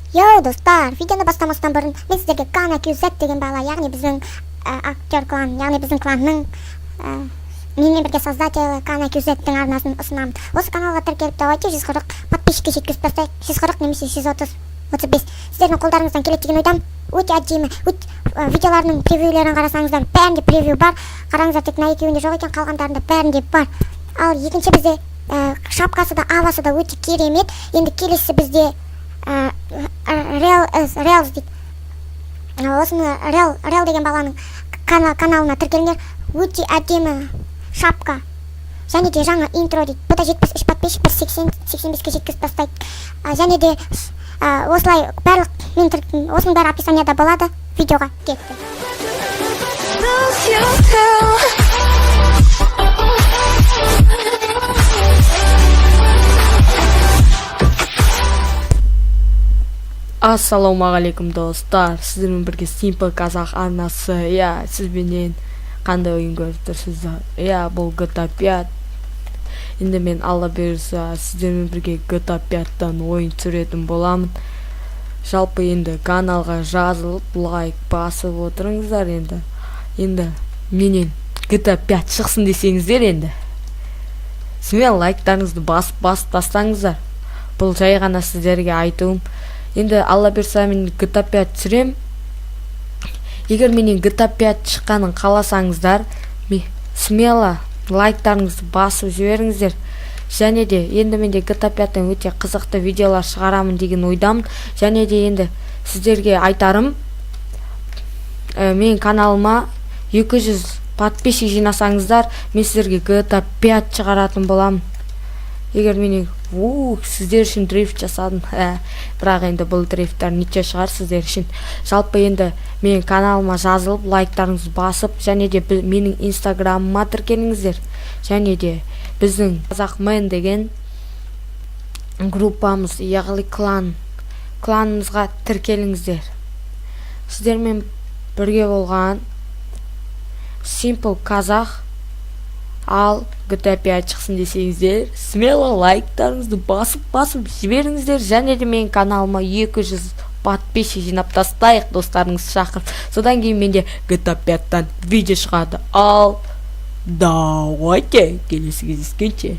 Йоу достар, видеоны бастамастан бұрын мен сіздерге Kana QZ деген бала, яғни біздің актер клан, яғни біздің кланның менімен бірге создателі Kana QZ-тің арнасын ұсынамын. Осы каналға тіркеліп давайте 140 подписчикке жеткізіп тастайық. 140 немесе 130-35. Сіздердің қолдарыңыздан келеді деген ойдамын. Өте әдемі, видеоларының превьюлерін қарасаңыздар, бәрінде превью бар. Қараңыздар, тек мына екеуінде жоқ екен, қалғандарында бәрінде бар. Ал екінші бізде шапкасы да, авасы да өте керемет. Енді келесі бізде Reels дейді. Осыны Reel деген баланың каналына тіркеліңдер. Өте әдемі шапка. Және де жаңа интро дейді. Бұда 73 подписчик, 85-ке жеткізіп тастайды. Және де осылай барлық осының бәрі описанияда болады. Видеоға кетті. Ассалаумағалейкум достар, сіздермен бірге Simple Казах арнасы. Сізбенен қандай ойын көріп тұрсыздар? Бұл GTA 5. Енді мен алла бұйырса сіздермен бірге GTA 5-тан ойын түсіретін боламын. Жалпы енді каналға жазылып, лайк басып отырыңыздар енді. Енді менен GTA 5 шықсын десеңіздер енді. Смело лайктарыңызды басып тастаңыздар. Бұл жай ғана сіздерге айтуым. Енді алла берса мен GTA 5 түсірем. Егер менен GTA 5 шыққанын қаласаңыздар, смело лайктарыңызды басып жіберіңіздер. Және де енді менде GTA 5-тен өте қызықты видеолар шығарамын деген ойдамын. Және де енді сіздерге айтарым, мен каналыма 200 подписчик жинасаңыздар, мен сіздерге GTA 5 шығаратын боламын. Егер менен сіздер үшін дрифт жасадым. Бірақ енді бұл дрифттар неше шығар сіздер үшін. Жалпы енді мен каналыма жазылып, лайктарыңызды басып, және де менің инстаграмыма тіркеліңіздер. Және де біздің Казахмен деген группамыз, яғни кланымызға тіркеліңіздер. Сіздермен бірге болған Simple Казах. Ал GTA 5 шықсын десеңіздер, смело лайктарыңызды басып жіберіңіздер. Және де мен каналыма 200 подписчик жинап тастайық, достарыңызды шақырып. Содан кейін менде GTA 5-тан видео шығады. Ал давайте келесі кездескенше.